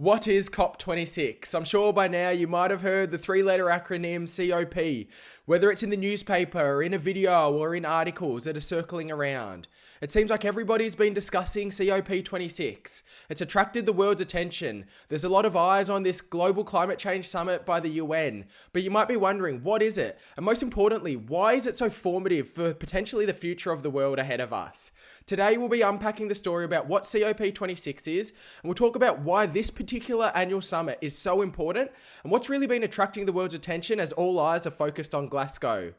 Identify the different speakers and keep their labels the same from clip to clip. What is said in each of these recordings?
Speaker 1: What is COP26? I'm sure by now you might have heard the three-letter acronym COP, whether it's in the newspaper or in a video or in articles that are circling around. It seems like everybody's been discussing COP26. It's attracted the world's attention. There's a lot of eyes on this global climate change summit by the UN, but you might be wondering, what is it? And most importantly, why is it so formative for potentially the future of the world ahead of us? Today we'll be unpacking the story about what COP26 is, and we'll talk about why this particular annual summit is so important and what's really been attracting the world's attention as all eyes are focused on Glasgow.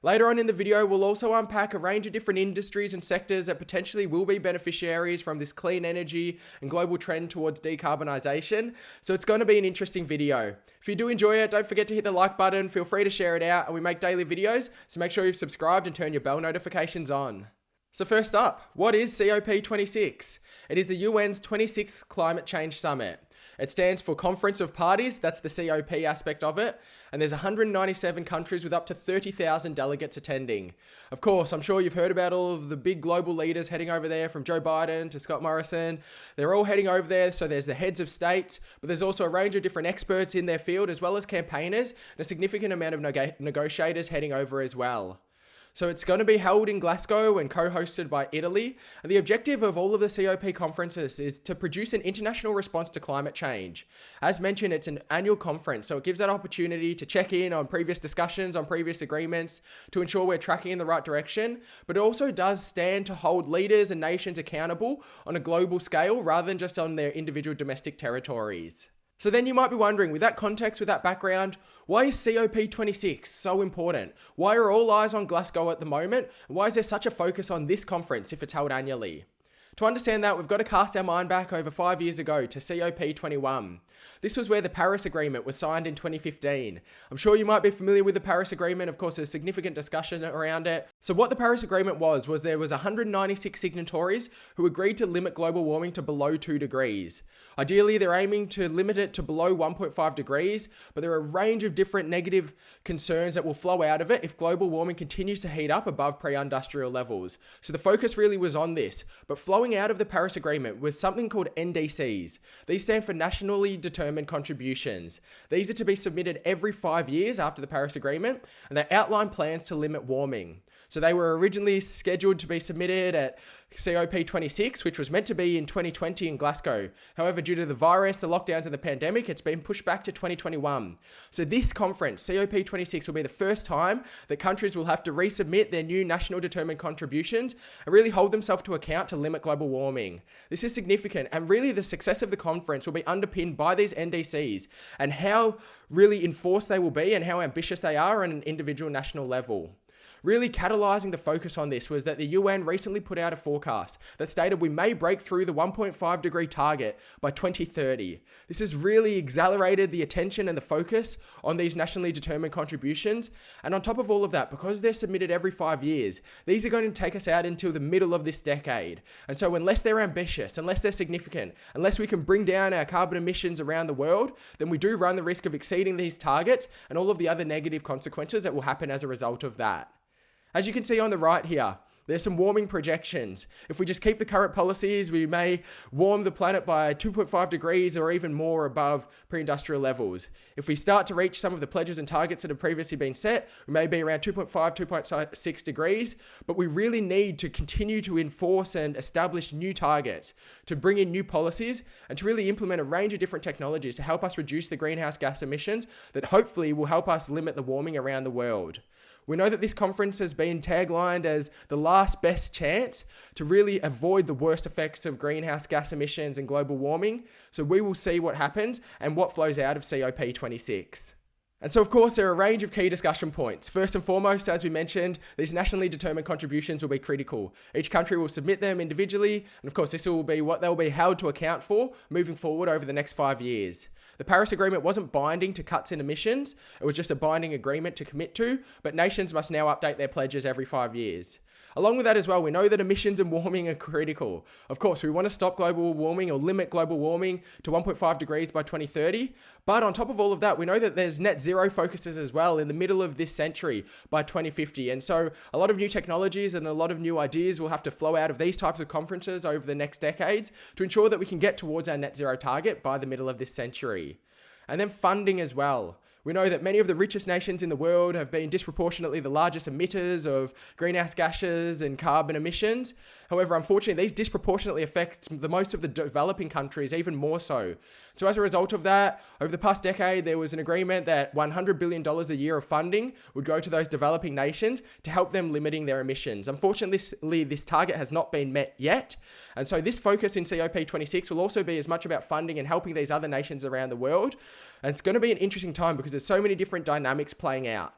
Speaker 1: Later on in the video, we'll also unpack a range of different industries and sectors that potentially will be beneficiaries from this clean energy and global trend towards decarbonisation. So it's going to be an interesting video. If you do enjoy it, don't forget to hit the like button, feel free to share it out, and we make daily videos, so make sure you've subscribed and turn your bell notifications on. So first up, what is COP26? It is the UN's 26th Climate Change Summit. It stands for Conference of Parties, that's the COP aspect of it, and there's 197 countries with up to 30,000 delegates attending. Of course, I'm sure you've heard about all of the big global leaders heading over there, from Joe Biden to Scott Morrison. They're all heading over there, so there's the heads of states, but there's also a range of different experts in their field, as well as campaigners, and a significant amount of negotiators heading over as well. So it's going to be held in Glasgow and co-hosted by Italy. And the objective of all of the COP conferences is to produce an international response to climate change. As mentioned, it's an annual conference, so it gives that opportunity to check in on previous discussions, on previous agreements, to ensure we're tracking in the right direction. But it also does stand to hold leaders and nations accountable on a global scale rather than just on their individual domestic territories. So then you might be wondering, with that context, with that background, why is COP26 so important? Why are all eyes on Glasgow at the moment? And why is there such a focus on this conference if it's held annually? To understand that, we've got to cast our mind back over 5 years ago to COP21. This was where the Paris Agreement was signed in 2015. I'm sure you might be familiar with the Paris Agreement. Of course, there's significant discussion around it. So what the Paris Agreement was there was 196 signatories who agreed to limit global warming to below 2 degrees. Ideally, they're aiming to limit it to below 1.5 degrees, but there are a range of different negative concerns that will flow out of it if global warming continues to heat up above pre-industrial levels. So the focus really was on this, but flowing out of the Paris Agreement was something called NDCs. These stand for Nationally Determined Contributions. These are to be submitted every 5 years after the Paris Agreement, and they outline plans to limit warming. So they were originally scheduled to be submitted at COP26, which was meant to be in 2020 in Glasgow. However, due to the virus, the lockdowns and the pandemic, it's been pushed back to 2021. So this conference, COP26, will be the first time that countries will have to resubmit their new national determined contributions and really hold themselves to account to limit global warming. This is significant, and really the success of the conference will be underpinned by these NDCs and how really enforced they will be and how ambitious they are on an individual national level. Really catalysing the focus on this was that the UN recently put out a forecast that stated we may break through the 1.5 degree target by 2030. This has really accelerated the attention and the focus on these nationally determined contributions. And on top of all of that, because they're submitted every 5 years, these are going to take us out until the middle of this decade. And so unless they're ambitious, unless they're significant, unless we can bring down our carbon emissions around the world, then we do run the risk of exceeding these targets and all of the other negative consequences that will happen as a result of that. As you can see on the right here, there's some warming projections. If we just keep the current policies, we may warm the planet by 2.5 degrees or even more above pre-industrial levels. If we start to reach some of the pledges and targets that have previously been set, we may be around 2.5, 2.6 degrees, but we really need to continue to enforce and establish new targets, to bring in new policies, and to really implement a range of different technologies to help us reduce the greenhouse gas emissions that hopefully will help us limit the warming around the world. We know that this conference has been taglined as the last best chance to really avoid the worst effects of greenhouse gas emissions and global warming. So we will see what happens and what flows out of COP26. And so, of course, there are a range of key discussion points. First and foremost, as we mentioned, these nationally determined contributions will be critical. Each country will submit them individually, and of course, this will be what they'll be held to account for moving forward over the next 5 years. The Paris Agreement wasn't binding to cuts in emissions, it was just a binding agreement to commit to, but nations must now update their pledges every 5 years. Along with that as well, we know that emissions and warming are critical. Of course, we want to stop global warming or limit global warming to 1.5 degrees by 2030. But on top of all of that, we know that there's net zero focuses as well in the middle of this century by 2050. And so a lot of new technologies and a lot of new ideas will have to flow out of these types of conferences over the next decades to ensure that we can get towards our net zero target by the middle of this century. And then funding as well. We know that many of the richest nations in the world have been disproportionately the largest emitters of greenhouse gases and carbon emissions. However, unfortunately, these disproportionately affect the most of the developing countries even more so. So as a result of that, over the past decade, there was an agreement that $100 billion a year of funding would go to those developing nations to help them limiting their emissions. Unfortunately, this target has not been met yet. And so this focus in COP26 will also be as much about funding and helping these other nations around the world. And it's going to be an interesting time because there's so many different dynamics playing out.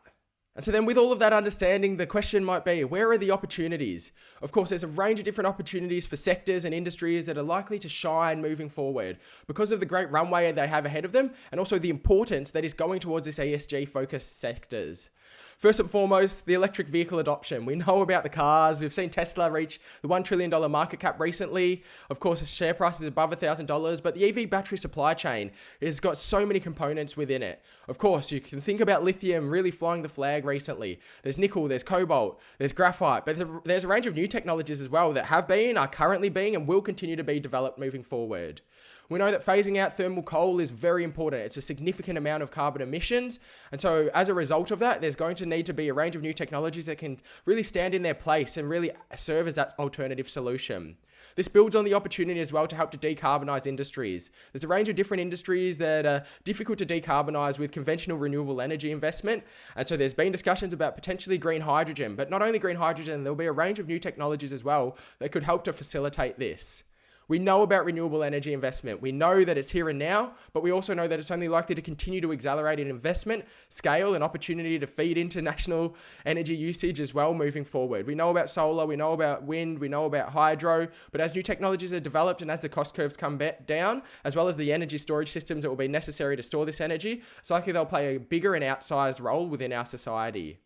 Speaker 1: And so then with all of that understanding, the question might be, where are the opportunities? Of course, there's a range of different opportunities for sectors and industries that are likely to shine moving forward because of the great runway they have ahead of them and also the importance that is going towards this ESG focused sectors. First and foremost, the electric vehicle adoption. We know about the cars. We've seen Tesla reach the $1 trillion market cap recently. Of course, the share price is above $1,000, but the EV battery supply chain has got so many components within it. Of course, you can think about lithium really flying the flag recently. There's nickel, there's cobalt, there's graphite, but there's a range of new technologies as well that have been, are currently being, and will continue to be developed moving forward. We know that phasing out thermal coal is very important. It's a significant amount of carbon emissions. And so as a result of that, there's going to need to be a range of new technologies that can really stand in their place and really serve as that alternative solution. This builds on the opportunity as well to help to decarbonize industries. There's a range of different industries that are difficult to decarbonize with conventional renewable energy investment. And so there's been discussions about potentially green hydrogen, but not only green hydrogen, there'll be a range of new technologies as well that could help to facilitate this. We know about renewable energy investment. We know that it's here and now, but we also know that it's only likely to continue to accelerate in investment, scale, and opportunity to feed into national energy usage as well moving forward. We know about solar, we know about wind, we know about hydro, but as new technologies are developed and as the cost curves come down, as well as the energy storage systems that will be necessary to store this energy, it's likely they'll play a bigger and outsized role within our society.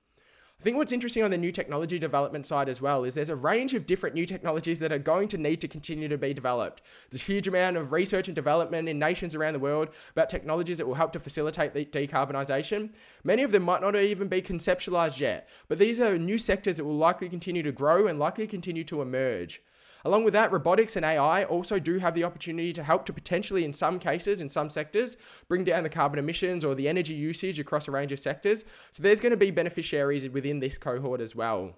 Speaker 1: I think what's interesting on the new technology development side as well is there's a range of different new technologies that are going to need to continue to be developed. There's a huge amount of research and development in nations around the world about technologies that will help to facilitate the decarbonisation. Many of them might not even be conceptualised yet, but these are new sectors that will likely continue to grow and likely continue to emerge. Along with that, robotics and AI also do have the opportunity to help to potentially, in some cases, in some sectors, bring down the carbon emissions or the energy usage across a range of sectors. So there's going to be beneficiaries within this cohort as well.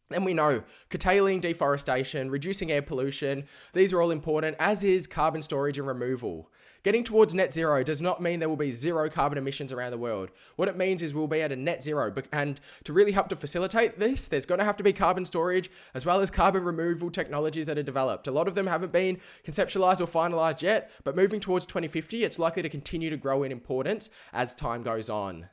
Speaker 1: Then we know curtailing deforestation, reducing air pollution, these are all important, as is carbon storage and removal. Getting towards net zero does not mean there will be zero carbon emissions around the world. What it means is we'll be at a net zero. And to really help to facilitate this, there's going to have to be carbon storage as well as carbon removal technologies that are developed. A lot of them haven't been conceptualized or finalized yet, but moving towards 2050, it's likely to continue to grow in importance as time goes on.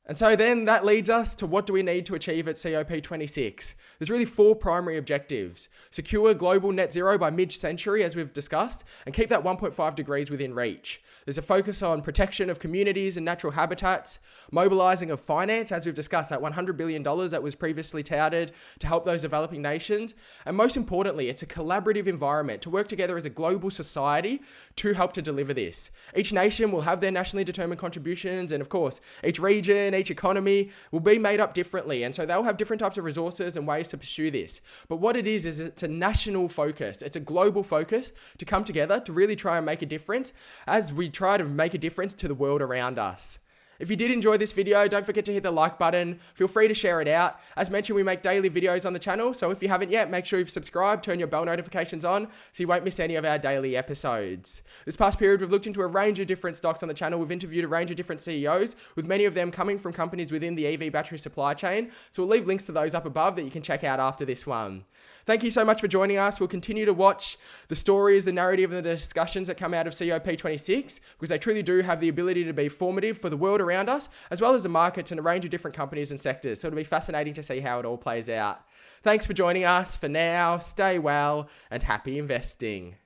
Speaker 1: And so then that leads us to what do we need to achieve at COP26? There's really 4 primary objectives. Secure global net zero by mid-century, as we've discussed, and keep that 1.5 degrees within reach. There's a focus on protection of communities and natural habitats, mobilizing of finance, as we've discussed, that $100 billion that was previously touted to help those developing nations. And most importantly, it's a collaborative environment to work together as a global society to help to deliver this. Each nation will have their nationally determined contributions, and of course, each region, each economy will be made up differently, and so they'll have different types of resources and ways to pursue this. But what it is it's a national focus. It's a global focus to come together to really try and make a difference as we try to make a difference to the world around us. If you did enjoy this video, don't forget to hit the like button. Feel free to share it out. As mentioned, we make daily videos on the channel, so if you haven't yet, make sure you've subscribed, turn your bell notifications on, so you won't miss any of our daily episodes. This past period, we've looked into a range of different stocks on the channel. We've interviewed a range of different CEOs, with many of them coming from companies within the EV battery supply chain, so we'll leave links to those up above that you can check out after this one. Thank you so much for joining us. We'll continue to watch the stories, the narrative, and the discussions that come out of COP26 because they truly do have the ability to be formative for the world around us, as well as the markets and a range of different companies and sectors. So it'll be fascinating to see how it all plays out. Thanks for joining us. For now, stay well and happy investing.